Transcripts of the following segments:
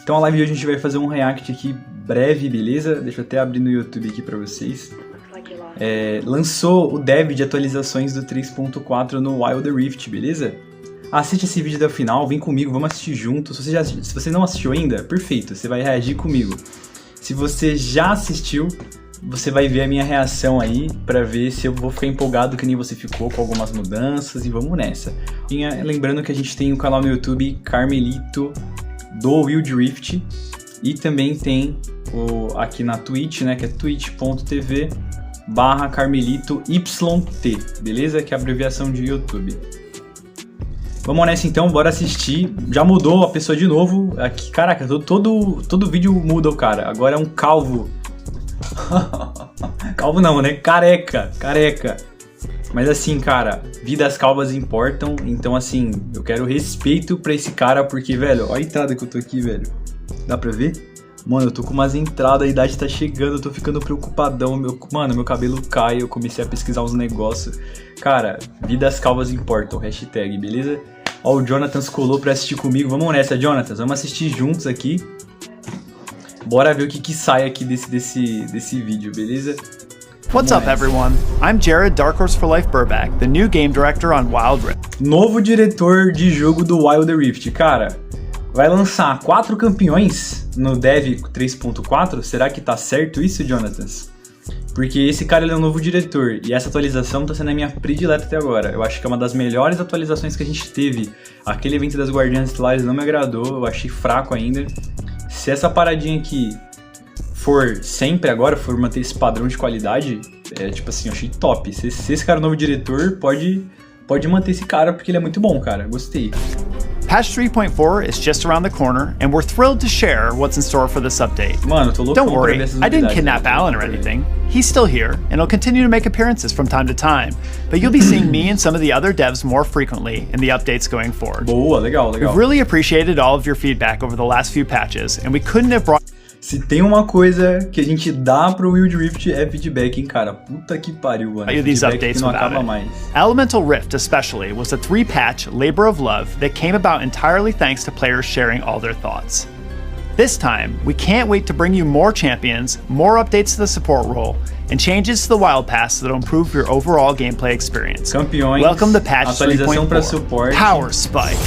Então a live de hoje a gente vai fazer um react aqui breve, beleza? Deixa eu até abrir no YouTube aqui pra vocês. Lançou o dev de atualizações do 3.4 no Wild Rift, beleza? Assiste esse vídeo até o final, vem comigo, vamos assistir junto. Se você não assistiu ainda, perfeito, você vai reagir comigo. Se você já assistiu, você vai ver a minha reação aí pra ver se eu vou ficar empolgado que nem você ficou com algumas mudanças e vamos nessa. Lembrando que a gente tem um canal no YouTube, Carmelito, do Wild Rift, e também tem aqui na Twitch, né, que é twitch.tv/carmelitoyt, beleza? Que é a abreviação de YouTube. Vamos nessa então, bora assistir. Já mudou a pessoa de novo. Aqui, caraca, todo vídeo muda o cara. Agora é um calvo. Calvo não, né? Careca. Mas assim, cara, vidas calvas importam. Então assim, eu quero respeito pra esse cara. Porque, velho, olha a entrada que eu tô aqui, velho. Dá pra ver? Mano, eu tô com umas entradas, a idade tá chegando, eu tô ficando preocupadão. Mano, meu cabelo cai, eu comecei a pesquisar uns negócios. Cara, vidas calvas importam, hashtag, beleza? Ó, o Jonatas colou pra assistir comigo. Vamos nessa, Jonatas, vamos assistir juntos aqui. Bora ver o que sai aqui desse vídeo, beleza? What's up, everyone? I'm Jared Dark Horse for Life Burback, the new game director on Wild Rift. Novo diretor de jogo do Wild Rift, cara. Vai lançar 4 campeões no Dev 3.4? Será que tá certo isso, Jonatas? Porque esse cara ele é um novo diretor e essa atualização tá sendo a minha predileta até agora. Eu acho que é uma das melhores atualizações que a gente teve. Aquele evento das Guardiãs Estelares não me agradou, eu achei fraco ainda. Se essa paradinha aqui for sempre agora, for manter esse padrão de qualidade, tipo assim, eu achei top. Se esse cara é o novo diretor, pode manter esse cara porque ele é muito bom, cara. Gostei. Patch 3.4 is just around the corner, and we're thrilled to share what's in store for this update. Mano, tô louco. Don't worry, I didn't kidnap Alan or anything. He's still here, and he'll continue to make appearances from time to time, but you'll be seeing me and some of the other devs more frequently in the updates going forward. Boa, legal. We've really appreciated all of your feedback over the last few patches, and we couldn't have brought... Se tem uma coisa que a gente dá pro Wild Rift é feedback, hein, cara. Puta que pariu, mano. These updates não acaba mais. Elemental Rift especially was a 3-patch labor of love that came about entirely thanks to players sharing all their thoughts. This time, we can't wait to bring you more champions, more updates to the support role, and changes to the Wild Pass that'll improve your overall gameplay experience. Campeões, welcome to patch atualização para suporte. Power Spike.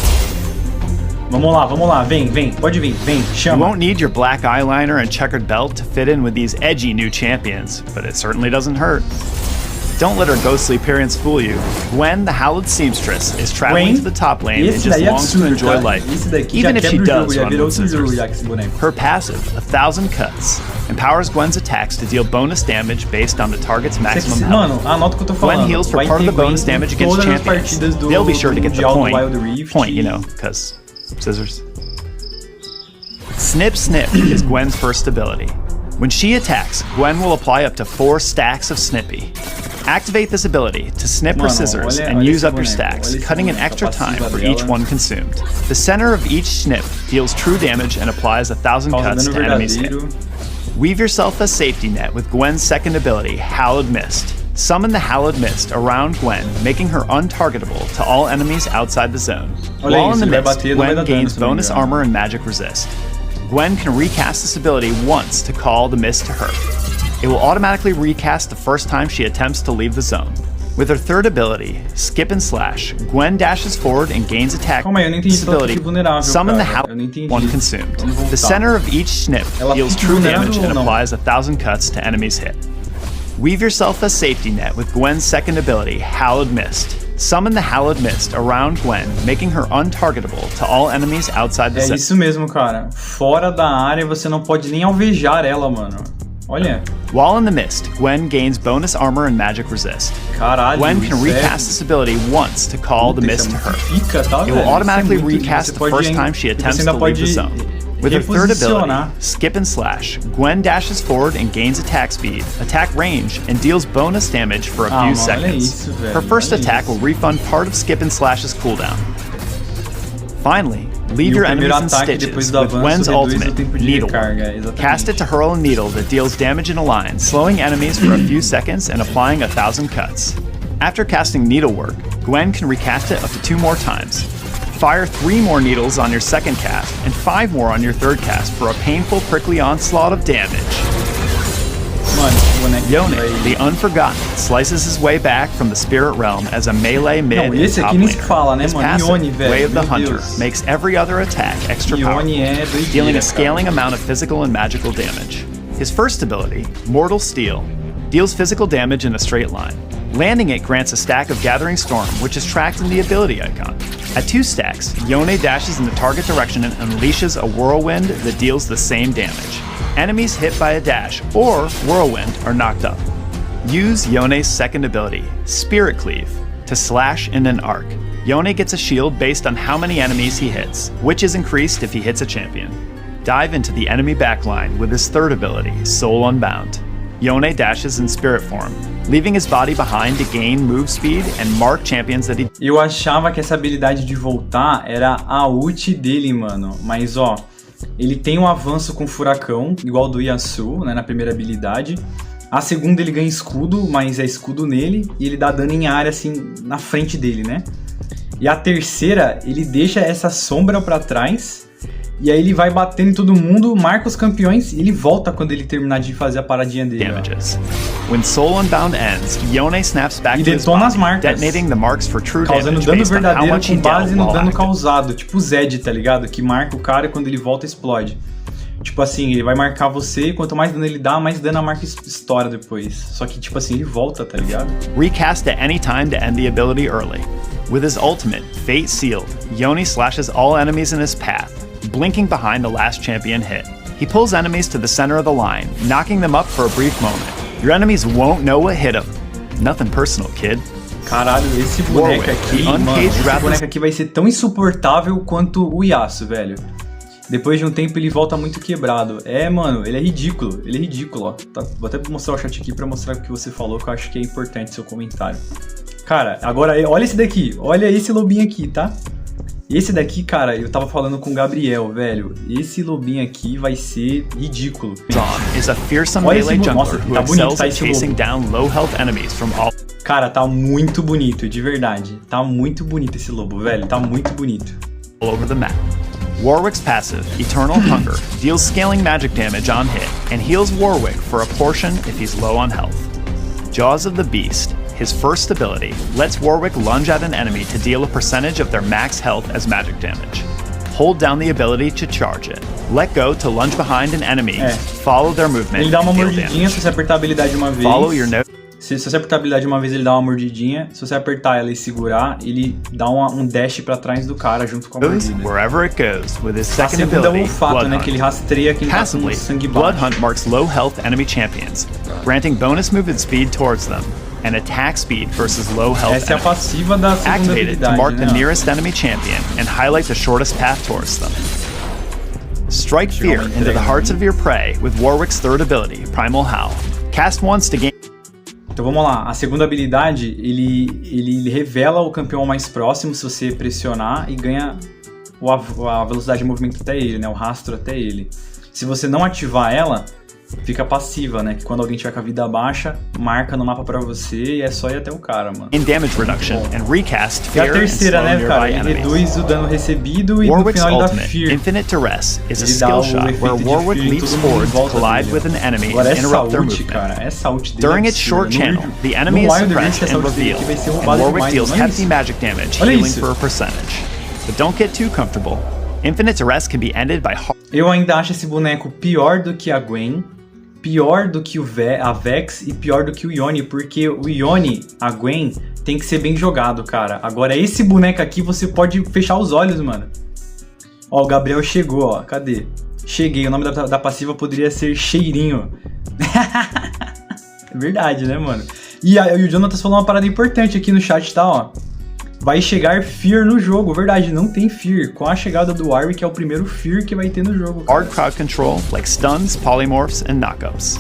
Vamos lá, vem, pode vir, vem, chama. You won't need your black eyeliner and checkered belt to fit in with these edgy new champions, but it certainly doesn't hurt. Don't let her ghostly appearance fool you. Gwen, the Hallowed Seamstress, is traveling to the top lane and just longs to enjoy life, even if she does run with scissors. Her passive, 1,000 Cuts, empowers Gwen's attacks to deal bonus damage based on the target's maximum health. Mano, anota o que eu tô falando. Gwen heals for part of the bonus damage against champions. They'll be sure to get the point, you know, because... scissors. Snip Snip is Gwen's first ability. When she attacks, Gwen will apply up to 4 stacks of Snippy. Activate this ability to snip her scissors and use up your stacks, cutting an extra time for each one consumed. The center of each snip deals true damage and applies 1,000 cuts to enemies hit. Weave yourself a safety net with Gwen's second ability, Hallowed Mist. Summon the Hallowed Mist around Gwen, making her untargetable to all enemies outside the zone. While in the mist, Gwen gains bonus armor and magic resist. Gwen can recast this ability once to call the mist to her. It will automatically recast the first time she attempts to leave the zone. With her third ability, Skip and Slash, Gwen dashes forward and gains attack. This ability, summon the Hallowed one consumed. The center of each snip deals true damage and applies 1,000 cuts to enemies hit. Weave yourself a safety net with Gwen's second ability, Hallowed Mist. Summon the Hallowed Mist around Gwen, making her untargetable to all enemies outside the zone. É isso mesmo, cara. Fora da área você não pode nem alvejar ela, mano. Olha. While in the mist, Gwen gains bonus armor and magic resist. Caralho, Gwen can recast this ability once to call the mist to her. It will automatically recast the first time she attempts to leave the zone. With her third ability, Skip and Slash, Gwen dashes forward and gains attack speed, attack range, and deals bonus damage for a few seconds. Her first attack will refund part of Skip and Slash's cooldown. Finally, leave your enemies in stitches with Gwen's ultimate, Needle. Cast it to hurl a needle that deals damage in a line, slowing enemies for a few seconds and applying 1,000 cuts. After casting Needlework, Gwen can recast it up to 2 more times. Fire 3 more needles on your second cast, and 5 more on your third cast for a painful, prickly onslaught of damage. Yone, the Unforgotten, slices his way back from the spirit realm as a melee mid and top laner. His passive, Way of the Hunter, makes every other attack extra powerful, dealing a scaling amount of physical and magical damage. His first ability, Mortal Steel, deals physical damage in a straight line. Landing it grants a stack of Gathering Storm, which is tracked in the ability icon. At 2 stacks, Yone dashes in the target direction and unleashes a whirlwind that deals the same damage. Enemies hit by a dash or whirlwind are knocked up. Use Yone's second ability, Spirit Cleave, to slash in an arc. Yone gets a shield based on how many enemies he hits, which is increased if he hits a champion. Dive into the enemy backline with his third ability, Soul Unbound. Yone dashes in spirit form, leaving his body behind to gain move speed and mark champions that he... Eu achava que essa habilidade de voltar era a ult dele, mano. Mas, ó, ele tem um avanço com furacão, igual do Yasuo, né, na primeira habilidade. A segunda ele ganha escudo, mas é escudo nele, e ele dá dano em área, assim, na frente dele, né? E a terceira, ele deixa essa sombra pra trás, e aí ele vai batendo em todo mundo, marca os campeões, e ele volta quando ele terminar de fazer a paradinha dele. Damages. When Soul Unbound ends, Yone snaps back to his detona as body, marcas, detonating the marks for true causando damage dano based on how verdadeiro much he com base dealt no while dano active. causado. Tipo o Zed, tá ligado? Que marca o cara e quando ele volta explode. Tipo assim, ele vai marcar você e quanto mais dano ele dá, mais dano a marca estoura depois. Só que tipo assim, ele volta, tá ligado? Recast at any time to end the ability early. With his ultimate, Fate Sealed, Yone slashes all enemies in his path, blinking behind the last champion hit. He pulls enemies to the center of the line, knocking them up for a brief moment. Your enemies won't know what hit them. Nothing personal, kid. Caralho, esse boneco aqui, mano, esse boneco aqui vai ser tão insuportável quanto o Yasuo, velho. Depois de um tempo ele volta muito quebrado. É, mano, ele é ridículo, ó. Tá, vou até mostrar o chat aqui pra mostrar o que você falou, que eu acho que é importante seu comentário. Cara, agora, olha esse daqui, olha esse lobinho aqui, tá? Esse daqui, cara, eu tava falando com o Gabriel, velho. Esse lobinho aqui vai ser ridículo. Is a fearsome melee jungler who excels at chasing down low health enemies from all... Cara, tá muito bonito, de verdade. Tá muito bonito esse lobo, velho. Tá muito bonito. All over the map. Warwick's passive, Eternal Hunger, deals scaling magic damage on hit and heals Warwick for a portion if he's low on health. Jaws of the Beast, his first ability, lets Warwick lunge at an enemy to deal a percentage of their max health as magic damage. Hold down the ability to charge it. Let go to lunge behind an enemy. Follow their movement. Ele dá uma mordidinha se você apertar a habilidade uma vez. Follow your note. Se você apertar a habilidade uma vez, ele dá uma mordidinha. Se você apertar ela e segurar, ele dá um dash pra trás do cara junto com a mordida. Wherever it goes, with his second a segunda ability, é o olfato, né, que ele rastreia quem tá com Passively, sangue Blood baixo. Hunt marks low health enemy champions, granting bonus movement speed towards them, and attack speed versus low health Essa é a passiva da segunda Activate it to habilidade, mark né? the nearest enemy champion and highlight the shortest path towards them. Strike fear into the hearts of your prey with Warwick's third ability, Primal Howl. Cast once to gain... Então vamos lá, a segunda habilidade, ele revela o campeão mais próximo se você pressionar e ganha a velocidade de movimento até ele, né, o rastro até ele. Se você não ativar ela, fica passiva, né, que quando alguém tiver com a vida baixa, marca no mapa pra você e é só ir até o cara, mano. In damage reduction and recast E a fear and terceira, slow né, cara, nearby ele enemies. reduz o dano recebido e no Warwick's final ele dá ultimate, fear. Infinite Duress, is a Ele dá skill o shot efeito where de Warwick fear em leaps todo mundo forward em to volta collide dele. with an enemy Agora and essa interrupt their ult, movement. cara, essa ult dele During é its short absurda. channel, the enemy no is Wild suppressed Rift, essa and ult dele revealed, aqui vai ser and roubada Warwick demais, deals olha hefty isso. magic damage, Olha healing isso. for a percentage. But don't get too comfortable. Infinite Duress can be ended by Eu ainda acho esse boneco pior do que a Gwen, pior do que a Vex e pior do que o Yone, porque o Yone, a Gwen, tem que ser bem jogado, cara. Agora esse boneco aqui você pode fechar os olhos, mano. Ó, o Gabriel chegou, ó. Cadê? Cheguei, o nome da passiva poderia ser Cheirinho. É verdade, né, mano? E o Jonathan falou uma parada importante aqui no chat, tá, ó. Vai chegar Fear no jogo, verdade, não tem Fear. Com a chegada do Warwick é o primeiro Fear que vai ter no jogo. hard crowd control like stuns, polymorphs, and knockups.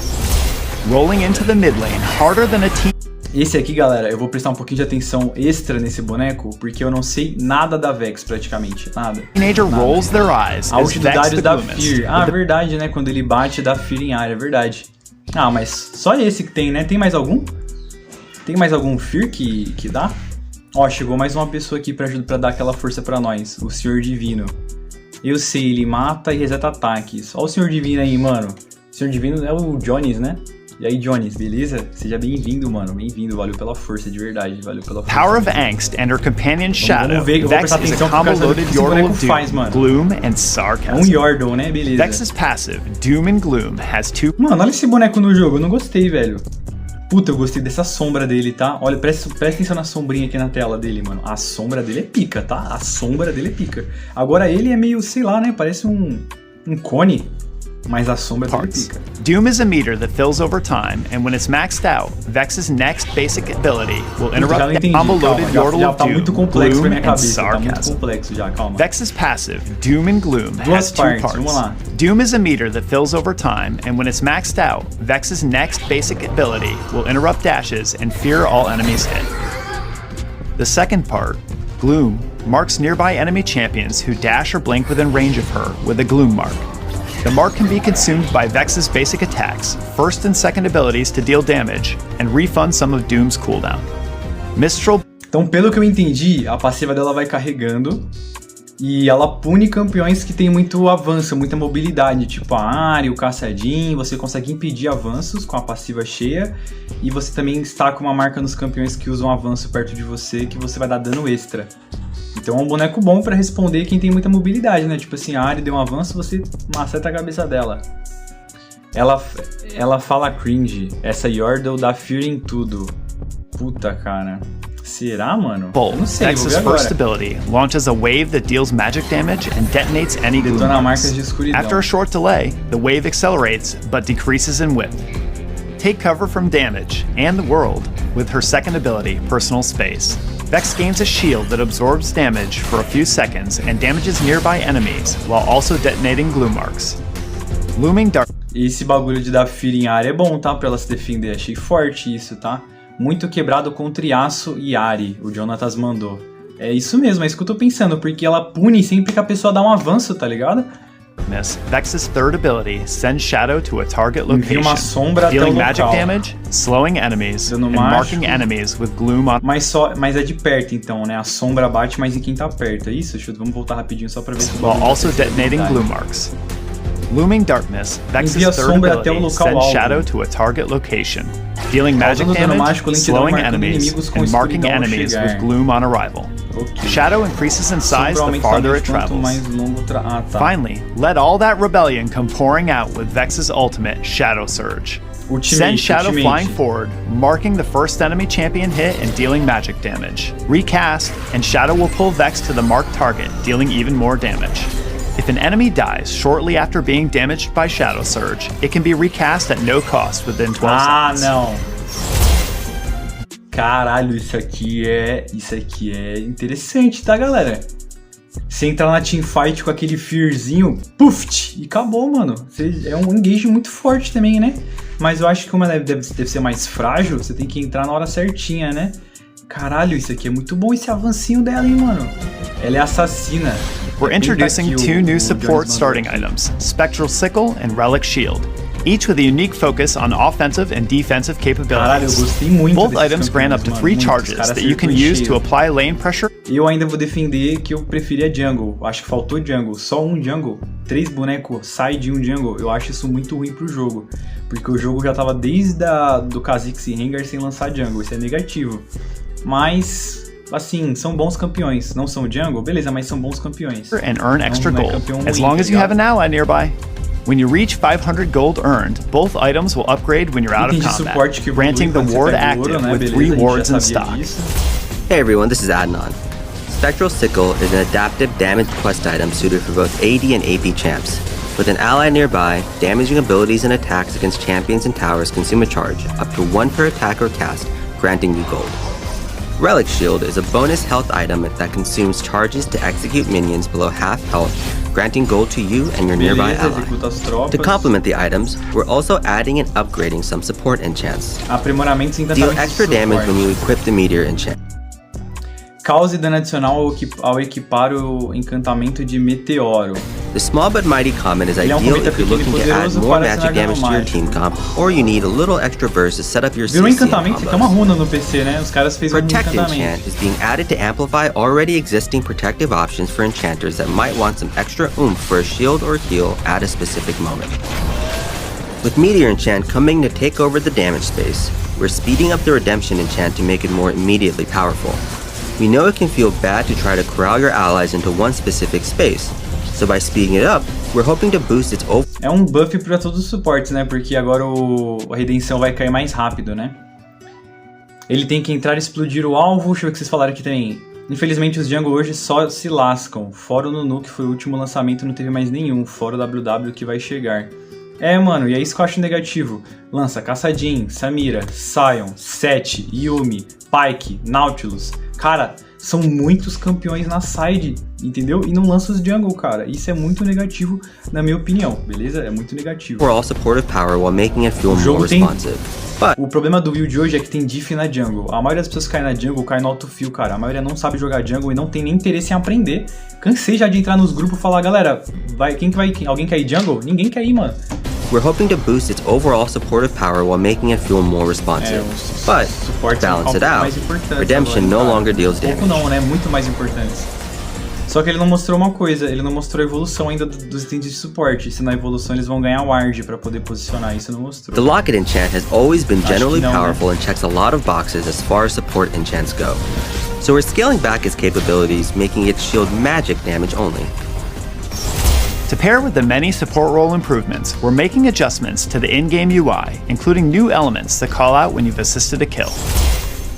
Rolling into the mid lane harder than a team. Esse aqui, galera, eu vou prestar um pouquinho de atenção extra nesse boneco, porque eu não sei nada da Vex, praticamente, nada. Teenager rolls their eyes A as ult do Vex Darius the dá Gloomist. Fear. Ah, verdade, né? Quando ele bate, dá Fear em área, verdade. Ah, mas só esse que tem, né? Tem mais algum? Tem mais algum Fear que dá? Ó, chegou mais uma pessoa aqui pra dar aquela força pra nós. O Senhor Divino. Eu sei, ele mata e reseta ataques. Ó o Senhor Divino aí, mano. O Senhor Divino é o Jones, né? E aí, Jones, beleza? Seja bem-vindo, mano. Bem-vindo. Valeu pela força, de verdade. Valeu pela força. Power of Angst and her companion Shadow. Vex is a convoluted yordle of doom, gloom, and sarcasm. É um yordle, né? Beleza. Vex's passive, Doom and Gloom, has two... Mano, olha esse boneco no jogo. Eu não gostei, velho. Puta, eu gostei dessa sombra dele, tá? Olha, presta atenção na sombrinha aqui na tela dele, mano. A sombra dele é pica, tá? A sombra dele é pica. Agora ele é meio, sei lá, né? Parece um cone. Mas a sombra dele é pica. Doom is a meter that fills over time, and when it's maxed out, Vex's next basic ability will interrupt the convoluted yordle of doom, gloom, and sarcasm. Vex's passive, Doom and Gloom, has two parts. Doom is a meter that fills over time, and when it's maxed out, Vex's next basic ability will interrupt dashes and fear all enemies hit. The second part, Gloom, marks nearby enemy champions who dash or blink within range of her with a Gloom mark. The mark can be consumed by Vex's basic attacks, first and second abilities to deal damage, and refund some of Doom's cooldown. Mistral... Então, pelo que eu entendi, a passiva dela vai carregando e ela pune campeões que tem muito avanço, muita mobilidade, tipo a Ahri, o Caçadinho. Você consegue impedir avanços com a passiva cheia e você também destaca uma marca nos campeões que usam avanço perto de você, que você vai dar dano extra. Então é um boneco bom pra responder quem tem muita mobilidade, né? Tipo assim, a Ahri deu um avanço, você maceta a cabeça dela. Ela fala cringe. Essa Yordle dá fear em tudo. Puta, cara. Será, mano? Eu não sei, Vex's first ability launches a wave that deals magic damage and detonates any gloom marks. After a short delay, the wave accelerates but decreases in width. Take cover from damage and the world with her second ability, Personal Space. Vex gains a shield that absorbs damage for a few seconds and damages nearby enemies, while also detonating gloom marks. Looming dark... Esse bagulho de dar fear em área é bom, tá? Pra ela se defender. Achei forte isso, tá? Muito quebrado contra Yasuo e Ahri, o Jonatas mandou. É isso mesmo, é isso que eu tô pensando, porque ela pune sempre que a pessoa dá um avanço, tá ligado? Vex's third ability sends Shadow to a target location, uma sombra dealing até o magic local. damage, slowing enemies, and marking enemies with gloom on... Mas é de perto então, né? A sombra bate mais em quem tá perto, é isso? Vamos voltar rapidinho só pra ver se... While also detonating gloom marks. Looming darkness, Vex's third ability sends Shadow to a target location, dealing magic damage, slowing enemies, and marking enemies with gloom on arrival. Okay. Shadow increases in size the farther it travels. Finally, let all that rebellion come pouring out with Vex's ultimate, Shadow Surge. Send Shadow flying forward, marking the first enemy champion hit and dealing magic damage. Recast, and Shadow will pull Vex to the marked target, dealing even more damage. If an enemy dies shortly after being damaged by Shadow Surge, it can be recast at no cost within 12 seconds. Ah, não. Caralho, isso aqui é interessante, tá, galera? Você entrar na teamfight com aquele fearzinho, puff, e acabou, mano. É um engage muito forte também, né? Mas eu acho que como ela deve ser mais frágil, você tem que entrar na hora certinha, né? Caralho, isso aqui é muito bom, esse avancinho dela, hein, mano? Ela é assassina. We're introducing two new support starting items, Spectral Sickle and Relic Shield, each with a unique focus on offensive and defensive capabilities. Both items grant up to 3 charges that you can use to apply lane pressure. Eu ainda vou defender que eu preferia jungle. Acho que faltou jungle. Só um jungle. 3 bonecos sai de um jungle. Eu acho isso muito ruim pro jogo. Porque o jogo já tava desde do Kha'Zix e Rengar sem lançar jungle. Isso é negativo. Mas... assim, são bons campeões. Não são jungle? Beleza, mas são bons campeões. And earn extra gold, as long as you have an ally nearby. When you reach 500 gold earned, both items will upgrade when you're out of combat, granting the ward active with 3 wards in stock. Hey everyone, this is Adnan. Spectral Sickle is an adaptive damage quest item suited for both AD and AP champs. With an ally nearby, damaging abilities and attacks against champions and towers consume a charge, up to 1 per attack or cast, granting you gold. Relic Shield is a bonus health item that consumes charges to execute minions below half health, granting gold to you and your nearby ally. To complement the items, we're also adding and upgrading some support enchants. Deal extra damage when you equip the meteor enchant. Causa e dano adicional ao equipar o encantamento de meteoro. The small but mighty comment is ideal if you're looking to add more magic damage to your team comp, or you need a little extra burst to set up your Virou CCM encantamento, isso aqui é uma runa no PC, né? Os caras fez um Protect encantamento. enchant is being added to amplify already existing protective options for enchanters that might want some extra oomph for a shield or heal at a specific moment. With Meteor Enchant coming to take over the damage space, we're speeding up the Redemption Enchant to make it more immediately powerful. We know it can feel bad to try to corral your allies into one specific space, so by speeding it up, we're hoping to boost its overall. É um buff para todos os suportes, né? Porque agora a redenção vai cair mais rápido, né? Ele tem que entrar e explodir o alvo. Deixa eu ver o que vocês falaram aqui também. Infelizmente os jungle hoje só se lascam. Fora o Nunu, que foi o último lançamento, não teve mais nenhum. Fora o WW que vai chegar. É, mano, e é isso que eu acho negativo. Lança Caçadin, Samira, Sion, Sete, Yumi, Pyke, Nautilus. Cara, são muitos campeões na side, entendeu? E não lança os jungle, cara. Isso é muito negativo, na minha opinião, beleza? É muito negativo. For all supportive power while making it feel more responsive. O problema do build de hoje é que tem diff na jungle. A maioria das pessoas que caem na jungle cai no autofill, cara. A maioria não sabe jogar jungle e não tem nem interesse em aprender. Cansei já de entrar nos grupos e falar, galera, alguém quer ir jungle? Ninguém quer ir, mano. We're hoping to boost its overall supportive power while making it feel more responsive. But, to balance it out, Redemption no longer deals damage. Pouco não, né? Muito mais importante. Só que ele não mostrou uma coisa, ele não mostrou a evolução ainda dos itens de suporte. Se na evolução eles vão ganhar ward pra poder posicionar, isso não mostrou. The Locket Enchant has always been generally powerful and checks a lot of boxes as far as support enchants go. So we're scaling back its capabilities, making it shield magic damage only. To pair with the many support role improvements, we're making adjustments to the in-game UI, including new elements that call out when you've assisted a kill.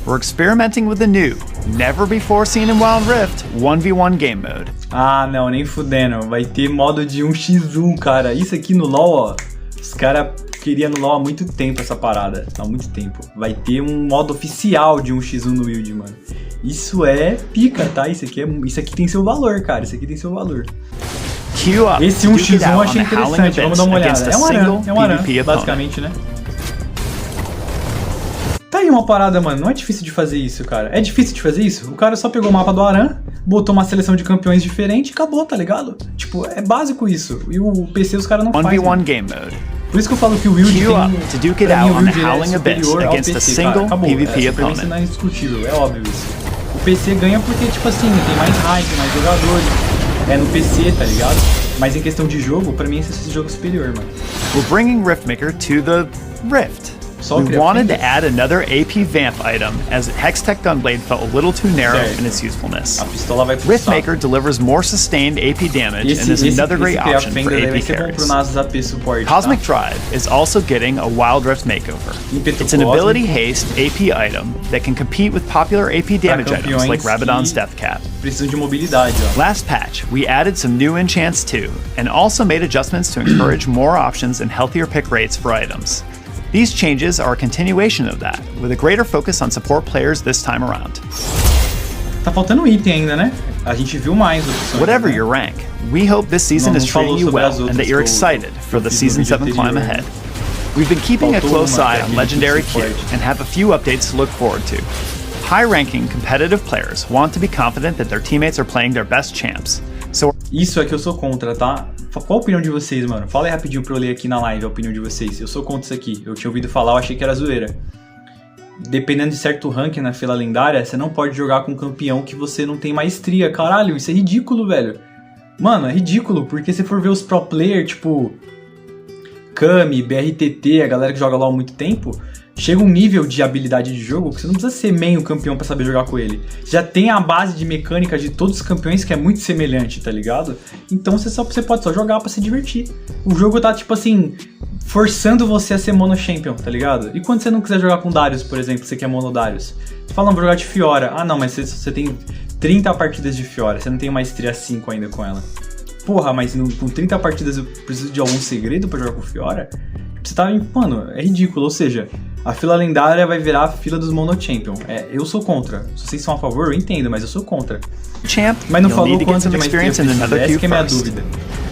We're experimenting with the new, never-before-seen in Wild Rift, 1v1 game mode. Ah, não, nem fudendo. Vai ter modo de 1x1, cara. Isso aqui no LoL, ó, os caras queriam no LoL há muito tempo essa parada. Há muito tempo. Vai ter um modo oficial de 1x1 no Wild, mano. Isso é pica, tá? Isso aqui tem seu valor, cara. Isso aqui tem seu valor. Esse 1x1 eu achei interessante, vamos dar uma olhada. É um aran, basicamente, né? Tá aí uma parada, mano, não é difícil de fazer isso, cara. É difícil de fazer isso? O cara só pegou o mapa do aran, botou uma seleção de campeões diferente e acabou, tá ligado? Tipo, é básico isso. E o PC os caras não fazem. 1v1 game mode. Por isso que eu falo que o Wild tem superior ao PC, cara. Acabou, pra mim isso não é indiscutível, é óbvio isso. O PC ganha porque, tipo assim, tem mais hype, mais jogadores. É no PC, tá ligado? Mas em questão de jogo, pra mim esse jogo é superior, mano. We're bringing Riftmaker to the Rift. We wanted to add another AP Vamp item, as Hextech Gunblade felt a little too narrow in its usefulness. A pistola vai pro Riftmaker delivers more sustained AP damage and is another great option for AP carries. Cosmic Drive is also getting a Wild Rift makeover. It's an ability haste AP item that can compete with popular AP damage items like Rabadon's Death Cap. Precisam de mobilidade, ó. Last patch, we added some new enchants too, and also made adjustments to encourage more options and healthier pick rates for items. These changes are a continuation of that, with a greater focus on support players this time around. Tá faltando item ainda, né? A gente viu mais opções. Whatever your rank, we hope this season is treating you well and that you're excited for the Season 7 climb ahead. We've been keeping a close eye on Legendary Q and have a few updates to look forward to. High-ranking competitive players want to be confident that their teammates are playing their best champs. So isso é que eu sou contra, tá? Qual a opinião de vocês, mano? Fala aí rapidinho pra eu ler aqui na live a opinião de vocês. Eu sou contra isso aqui. Eu tinha ouvido falar, eu achei que era zoeira. Dependendo de certo ranking na fila lendária, você não pode jogar com um campeão que você não tem maestria. Caralho, isso é ridículo, velho. Mano, é ridículo, porque se for ver os pro player, tipo Kami, BRTT, a galera que joga LoL há muito tempo, chega um nível de habilidade de jogo que você não precisa ser main o campeão pra saber jogar com ele. Já tem a base de mecânica de todos os campeões que é muito semelhante, tá ligado? Então você pode só jogar pra se divertir. O jogo tá, tipo assim, forçando você a ser mono champion, tá ligado? E quando você não quiser jogar com Darius, por exemplo, você quer mono Darius, você fala, não, vou jogar de Fiora. Ah não, mas você tem 30 partidas de Fiora, você não tem maestria 5 ainda com ela. Porra, mas com 30 partidas eu preciso de algum segredo pra jogar com Fiora? Você tá, mano, é ridículo, ou seja, a fila lendária vai virar a fila dos mono champion. Eu sou contra. Se vocês são a favor, eu entendo, mas eu sou contra. Mas não falou quanto de maestria precisa, essa que é a minha dúvida.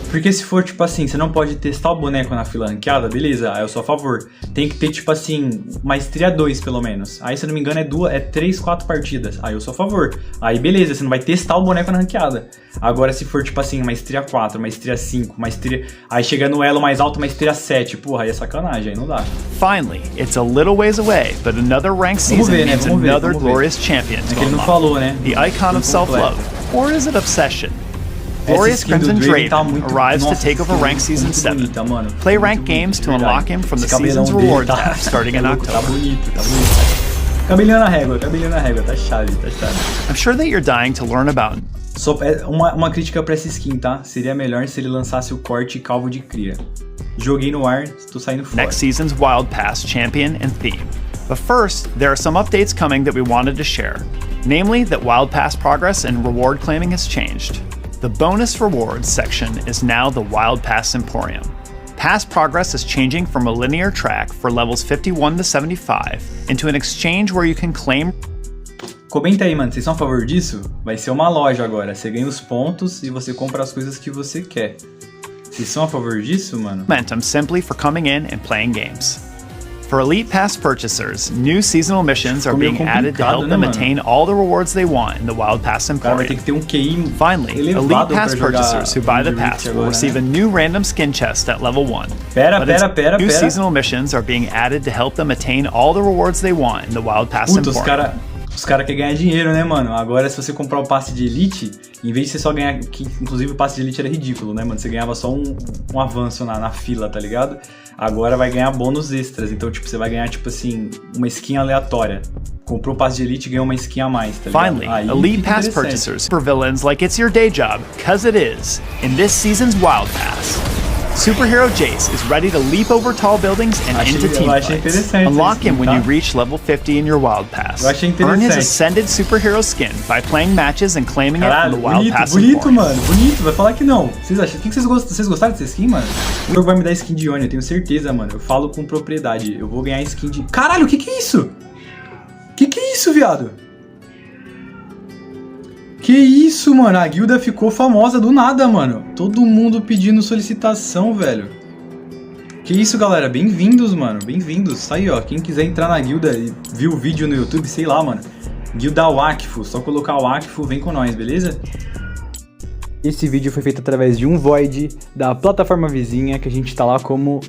Porque se for, tipo assim, você não pode testar o boneco na fila ranqueada, beleza, aí eu sou a favor. Tem que ter, tipo assim, maestria 2, pelo menos. Aí, se eu não me engano, é 3, 4 partidas. Aí eu sou a favor. Aí, beleza, você não vai testar o boneco na ranqueada. Agora, se for, tipo assim, maestria 4, maestria 5, maestria... Aí chega no elo mais alto, maestria 7. Porra, aí é sacanagem, aí não dá. Finally, it's a little ways away, but another ranked season means another glorious champion to ele não falou, né? The icon of self-love. Or is it obsession? Glorious Crimson Draven arrives to take over Rank Season 7. Play ranked games to unlock him from the season's reward tab starting in October. Tá bonito, tá bonito. Cabelinho na régua, tá chave. I'm sure that you're dying to learn about. Só uma crítica pra essa skin, tá? Seria melhor se ele lançasse o corte calvo de cria. Joguei no ar, tô saindo fora. Next season's Wild Pass champion and theme. But first, there are some updates coming that we wanted to share. Namely, that Wild Pass progress and reward claiming has changed. The bonus rewards section is now the Wild Pass Emporium. Past progress is changing from a linear track for levels 51 to 75 into an exchange where you can claim. Comenta aí, mano, vocês são a favor disso? Vai ser uma loja agora, você ganha os pontos e você compra as coisas que você quer. Vocês são a favor disso, mano? Momentum simply for coming in and playing games. For Elite Pass purchasers, new seasonal missions are being added to help them attain all the rewards they want in the Wild Pass Emporium. Vai ter que ter QI Finally, Elite Pass purchasers who buy the pass will receive a new random skin chest at level 1. New seasonal missions are being added to help them attain all the rewards they want in the Wild Pass Emporium. Os caras querem ganhar dinheiro, né, mano? Agora, se você comprar o passe de Elite, em vez de você só ganhar... Que, inclusive, o passe de Elite era ridículo, né, mano? Você ganhava só um avanço na fila, tá ligado? Agora vai ganhar bônus extras. Então, tipo, você vai ganhar, tipo assim, uma skin aleatória. Comprou o passe de Elite e ganhou uma skin a mais, tá ligado? Finally, Elite Pass purchasers super villains like it's your day job, cause it is, in this season's Wild Pass. Superhero Jace is ready to leap over tall buildings and into team fights. Unlock him when you reach level 50 in your Wild Pass. Earn his Ascended Superhero skin by playing matches and claiming it from the Wild Pass. Bonito, mano, bonito, vai falar que não. Vocês acham? O que vocês gostaram dessa skin, mano? O jogo vai me dar skin de Yone, eu tenho certeza, mano. Eu falo com propriedade. Eu vou ganhar skin de... Caralho, o que é isso? Que é isso, viado? Que isso, mano? A guilda ficou famosa do nada, mano. Todo mundo pedindo solicitação, velho. Que isso, galera? Bem-vindos, mano. Bem-vindos. Tá aí, ó. Quem quiser entrar na guilda e viu o vídeo no YouTube, sei lá, mano. Guilda Wakfu. Só colocar o Wakfu, vem com nós, beleza? Esse vídeo foi feito através de um void da plataforma vizinha, que a gente tá lá como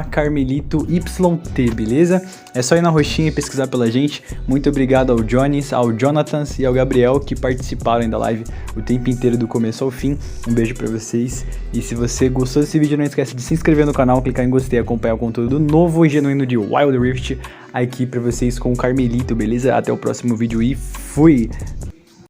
/Carmelito YT, beleza? É só ir na roxinha e pesquisar pela gente. Muito obrigado ao Jones, ao Jonathans e ao Gabriel, que participaram da live o tempo inteiro do começo ao fim. Um beijo pra vocês. E se você gostou desse vídeo, não esquece de se inscrever no canal, clicar em gostei e acompanhar o conteúdo novo e genuíno de Wild Rift aqui pra vocês com o Carmelito, beleza? Até o próximo vídeo e fui!